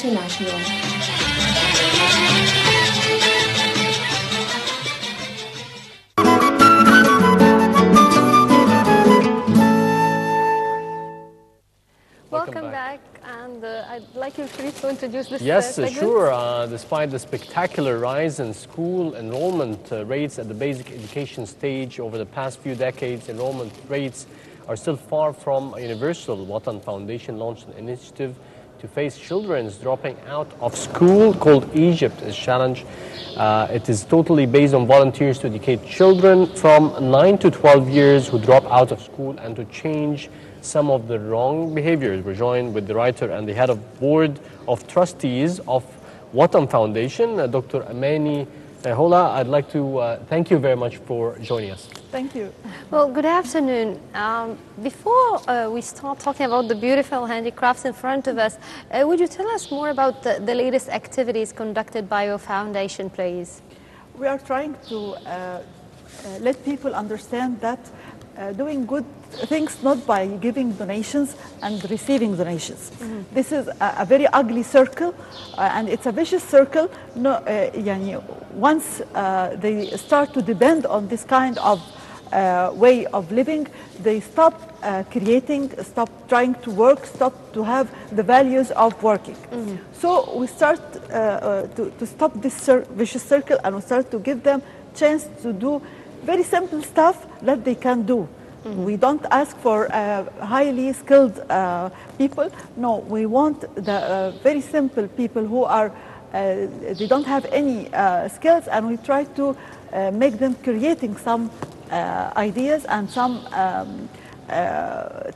International. Welcome back, and I'd like you please to introduce this Yes, segment. sure. Despite the spectacular rise in school enrollment rates at the basic education stage over the past few decades, enrollment rates are still far from universal. Watan Foundation launched an initiative to face children's dropping out of school called Egypt is Challenge. It is totally based on volunteers to educate children from 9 to 12 years who drop out of school and to change some of the wrong behaviors. We're joined with the writer and the head of board of trustees of Watan Foundation, Dr. Amany. Hola, I'd like to thank you very much for joining us. Thank you. Well, good afternoon. Before we start talking about the beautiful handicrafts in front of us, would you tell us more about the latest activities conducted by your foundation, please? We are trying to let people understand that doing good things not by giving donations and receiving donations. This is a very ugly circle, and it's a vicious circle. No, once they start to depend on this kind of way of living, they stop creating, stop trying to work, stop to have the values of working. So we start to stop this vicious circle, and we start to give them chance to do very simple stuff that they can do. We don't ask for highly skilled people. No, we want the very simple people who are, they don't have any skills, and we try to make them creating some ideas and some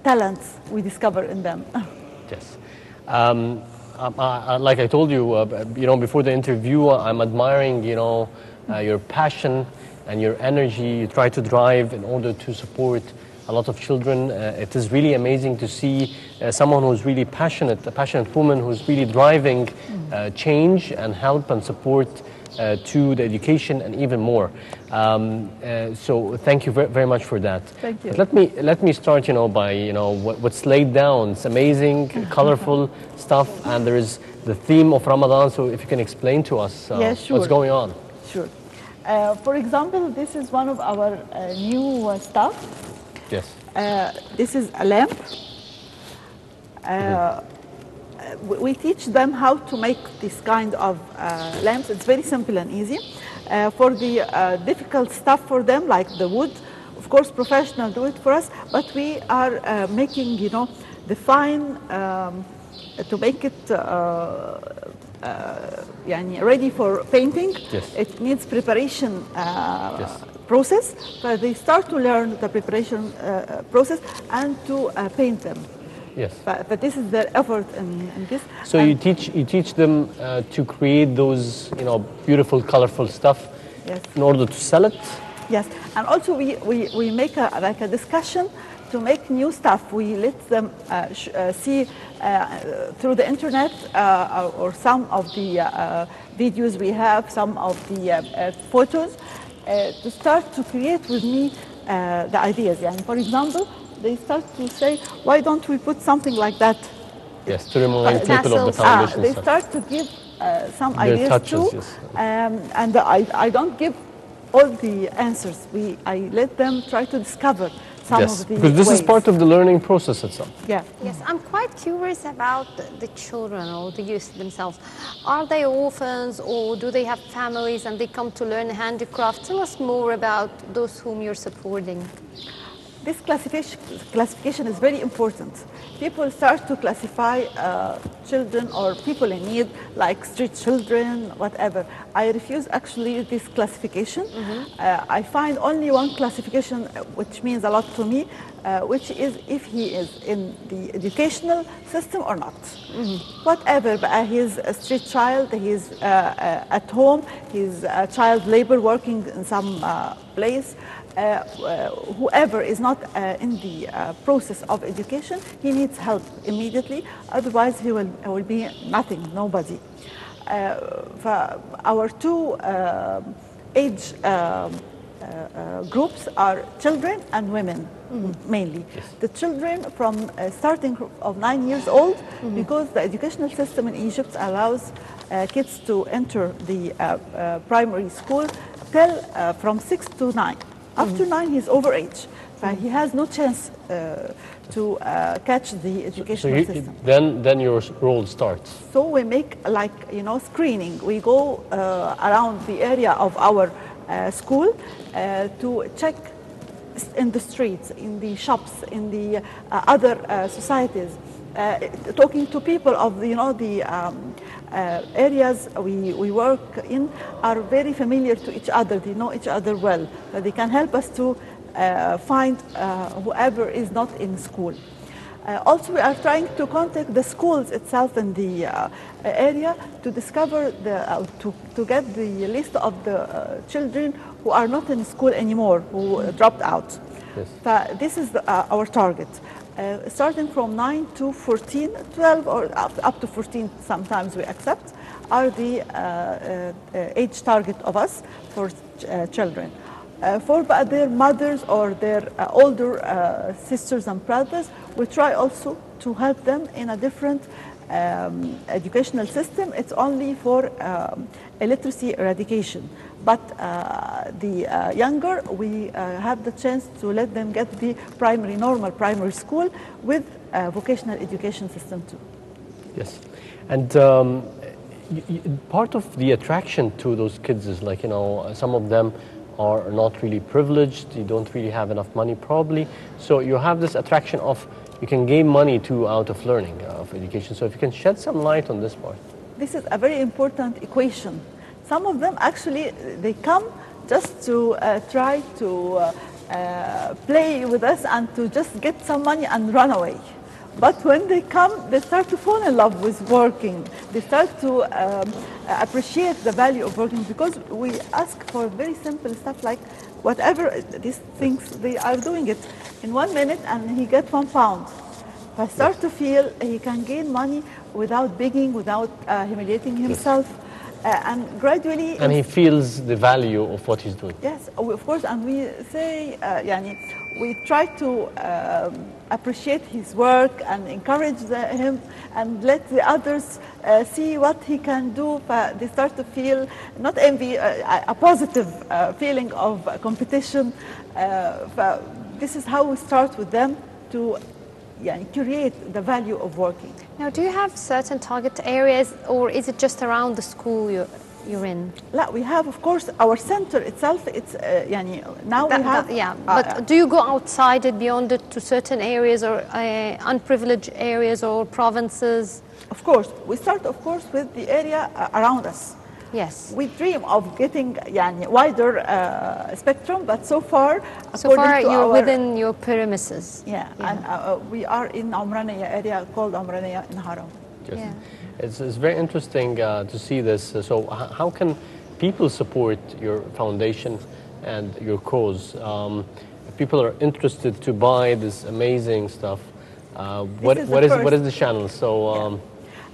talents we discover in them. Yes. Like I told you, before the interview, I'm admiring, your passion and your energy you try to drive in order to support a lot of children. It is really amazing to see someone who's really passionate, a passionate woman who's really driving change and help and support to the education and even more. So thank you very much for that. Thank you. But let me start, by what's laid down. It's amazing, colorful stuff, and there is the theme of Ramadan. So if you can explain to us what's going on. Sure. For example, this is one of our new stuff. Yes. This is a lamp. We teach them how to make this kind of lamps. It's very simple and easy. For the difficult stuff for them, like the wood, of course, professionals do it for us, but we are making, the fine to make it ready for painting. Yes. It needs preparation process, but they start to learn the preparation process and to paint them. Yes. But this is their effort in this. So you teach them to create those beautiful, colorful stuff. Yes. In order to sell it. Yes, and also we make a discussion to make new stuff. We let them see through the internet or some of the videos we have, some of the photos, to start to create with me the ideas. And for example, they start to say, why don't we put something like that? Yes, to remind people of the foundation. They start to give some their ideas touches, too, yes. And I don't give all the answers. I let them try to discover some of the because this ways. is part of the learning process itself. Yeah. Yes, I'm quite curious about the children or the youth themselves. Are they orphans, or do they have families and they come to learn handicraft? Tell us more about those whom you're supporting. This classification is very important. People start to classify children or people in need like street children, whatever. I refuse actually this classification. I find only one classification which means a lot to me, which is if he is in the educational system or not. Whatever, he's a street child, he's at home, he's a child labor working in some place. Whoever is not in the process of education, he needs help immediately. Otherwise, he will be nothing, nobody. Our two age groups are children and women, mainly. The children from starting of 9 years old, because the educational system in Egypt allows kids to enter the primary school till from 6 to 9. After 9, he's overage. He has no chance to catch the educational system. Then your role starts. So we make like, screening. We go around the area of our school to check in the streets, in the shops, in the other societies, talking to people of the areas we work in are very familiar to each other. They know each other well. They can help us to find whoever is not in school. Also, we are trying to contact the schools itself in the area to discover to get the list of the children who are not in school anymore, who dropped out. Yes. This is our target. Starting from 9 to 14, 12 or up to 14 sometimes we accept, are the age target of us for children. For their mothers or their older sisters and brothers, we try also to help them in a different educational system. It's only for illiteracy eradication. But the younger, we have the chance to let them get the normal primary school with vocational education system too. Yes. And part of the attraction to those kids is like, some of them are not really privileged, you don't really have enough money probably. So you have this attraction of, you can gain money too out of learning, of education. So if you can shed some light on this part. This is a very important equation. Some of them actually, they come just to try to play with us and to just get some money and run away. But when they come, they start to fall in love with working. They start to appreciate the value of working, because we ask for very simple stuff like whatever these things, they are doing it in 1 minute and he gets £1. I start to feel he can gain money without begging, without humiliating himself. And gradually... And he feels the value of what he's doing. Yes, of course, and we say, we try to appreciate his work and encourage him and let the others see what he can do. They start to feel, not envy, a positive feeling of competition. This is how we start with them to create the value of working. Now, do you have certain target areas, or is it just around the school you're in? لا, we have, of course, our center itself. It's now we have. But do you go outside it, beyond it, to certain areas or unprivileged areas or provinces? Of course, we start, of course, with the area around us. Yes. We dream of getting wider spectrum, but so far you're within your premises. Yeah. And we are in Amraniya area called Amraniya in Haram. Yes. Yeah. It's very interesting to see this. So how can people support your foundation and your cause? If people are interested to buy this amazing stuff, what is the channel? So.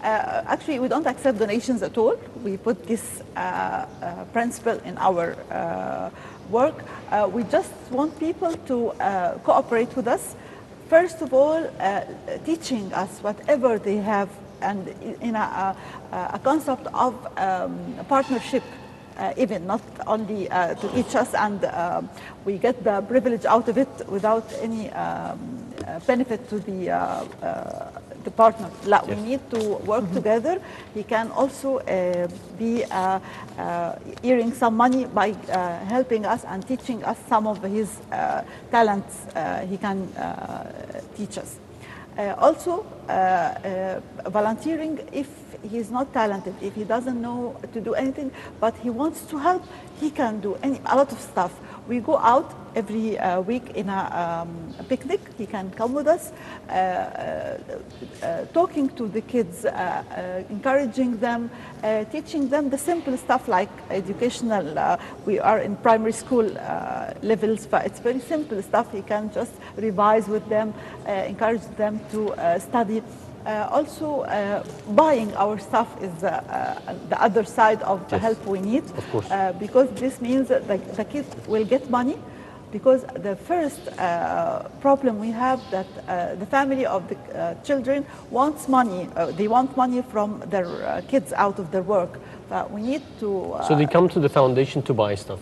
Actually, we don't accept donations at all. We put this principle in our work. We just want people to cooperate with us. First of all, teaching us whatever they have, and in a concept of partnership, even not only to teach us and we get the privilege out of it without any benefit to the partner. Yes. We need to work together. He can also be earning some money by helping us and teaching us some of his talents he can teach us. Also, volunteering if he's not talented, if he doesn't know to do anything, but he wants to help, he can do a lot of stuff. We go out every week in a picnic. He can come with us, talking to the kids, encouraging them, teaching them the simple stuff like educational. We are in primary school levels, but it's very simple stuff. He can just revise with them, encourage them to study. Also, buying our stuff is the other side of the Yes. help we need. Of course. Because this means that the kids will get money. Because the first problem we have that the family of the children wants money. They want money from their kids out of their work. But we need to. So they come to the foundation to buy stuff.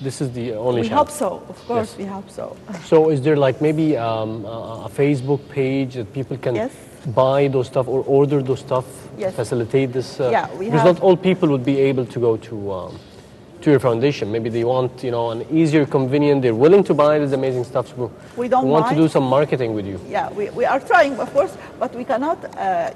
This is the only We chance. hope so. Of course, Yes. we hope so. So is there like maybe a Facebook page that people can Yes. buy those stuff or order those stuff? Yes. Facilitate this? Yeah, we because have- not all people would be able to go to your foundation. Maybe they want, you know, an easier, convenient. They're willing to buy this amazing stuff. So We don't want to mind. do some marketing with you. Yeah, we are trying, of course, but we cannot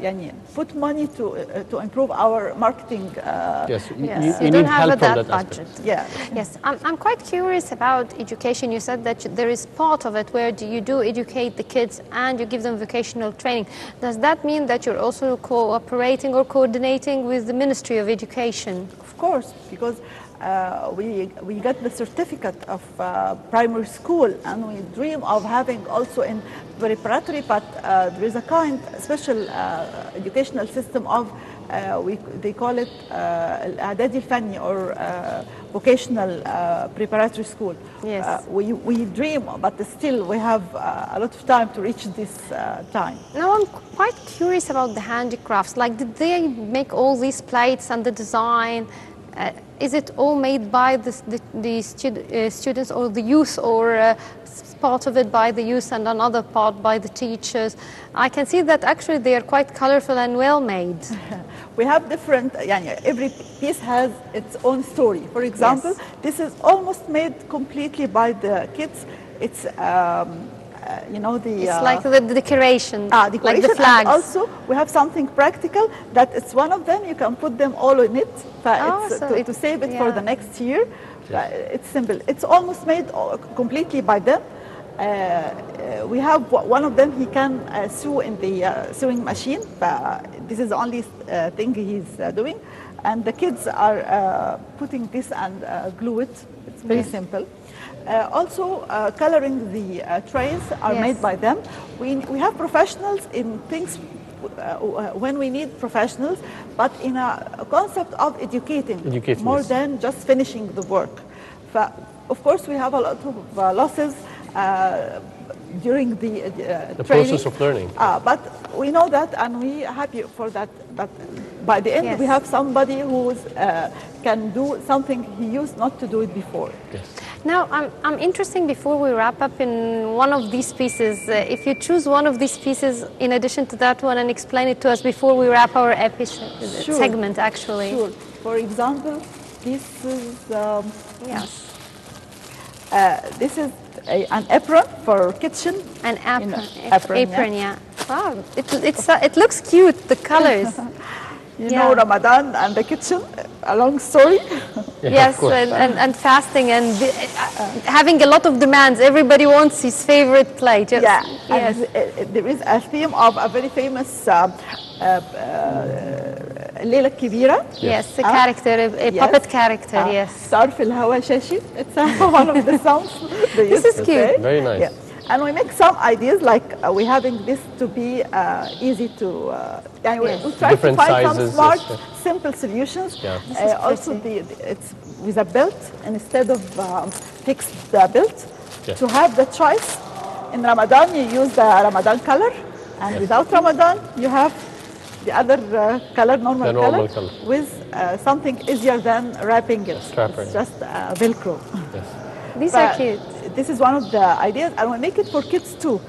يعني, put money to improve our marketing. Yes, Yes, you you need don't have help from that that aspect. budget. Yeah. Yes, I'm quite curious about education. You said that there is part of it where you do educate the kids and you give them vocational training. Does that mean that you're also cooperating or coordinating with the Ministry of Education? Of course, because we got the certificate of primary school, and we dream of having also in preparatory, but there is a special educational system of they call it الإعدادي الفني or vocational preparatory school. Yes. We dream, but still we have a lot of time to reach this time. Now I'm quite curious about the handicrafts. Like, did they make all these plates and the design? Is it all made by the students or the youth, or part of it by the youth and another part by the teachers? I can see that actually they are quite colorful and well made. We have different, every piece has its own story. For example, Yes. this is almost made completely by the kids. It's, It's like the decoration, decoration. like the And flags. also, we have something practical that it's one of them. You can put them all in it to save it for the next year. It's simple. It's almost made completely by them. We have one of them, he can sew in the sewing machine. This is the only thing he's doing. And the kids are putting this and glue it. It's very simple. Also, coloring the trays are made by them. We have professionals in things when we need professionals, but in a concept of educating more than just finishing the work. Of course, we have a lot of losses during the training. Process of learning. But we know that, and we're happy for that. But by the end, we have somebody who can do something he used not to do it before. Yes. Now, I'm interested, before we wrap up, in one of these pieces. If you choose one of these pieces in addition to that one and explain it to us before we wrap our segment, actually. Sure. For example, this is... yes. This is an apron for kitchen. An apron. Apron, yeah. Wow, it looks cute, the colors. You know, Ramadan and the kitchen, a long story. Yes, and fasting and having a lot of demands. Everybody wants his favorite plate. Yes. Yes. There is a theme of a very famous الليلة الكبيرة. Yes, a character, a puppet character, yes. صار في الهوا شاشي. It's one of the songs. This is cute. Very nice. Yeah. And we make some ideas, like we're having this to be easy to, we try Different to find sizes, some smart, yes. simple solutions. Yeah. Also, it's with a belt instead of fixed belt. Yes. To have the choice. In Ramadan, you use the Ramadan color, and without Ramadan, you have the other color, normal color, with something easier than wrapping it. It's just Velcro. Yes. These are cute. This is one of the ideas, and we make it for kids too.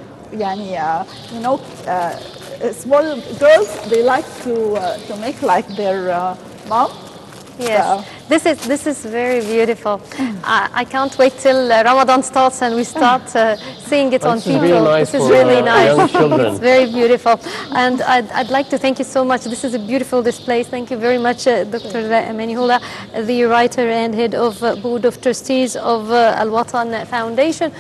Small girls, they like to make like their mom. Yes, this is very beautiful. I can't wait till Ramadan starts and we start seeing it on people. Really nice. This is really nice. Young children. It's very beautiful, and I'd like to thank you so much. This is a beautiful display. Thank you very much, Dr. Amany, Hola, the writer and head of Board of Trustees of Al Watan Foundation.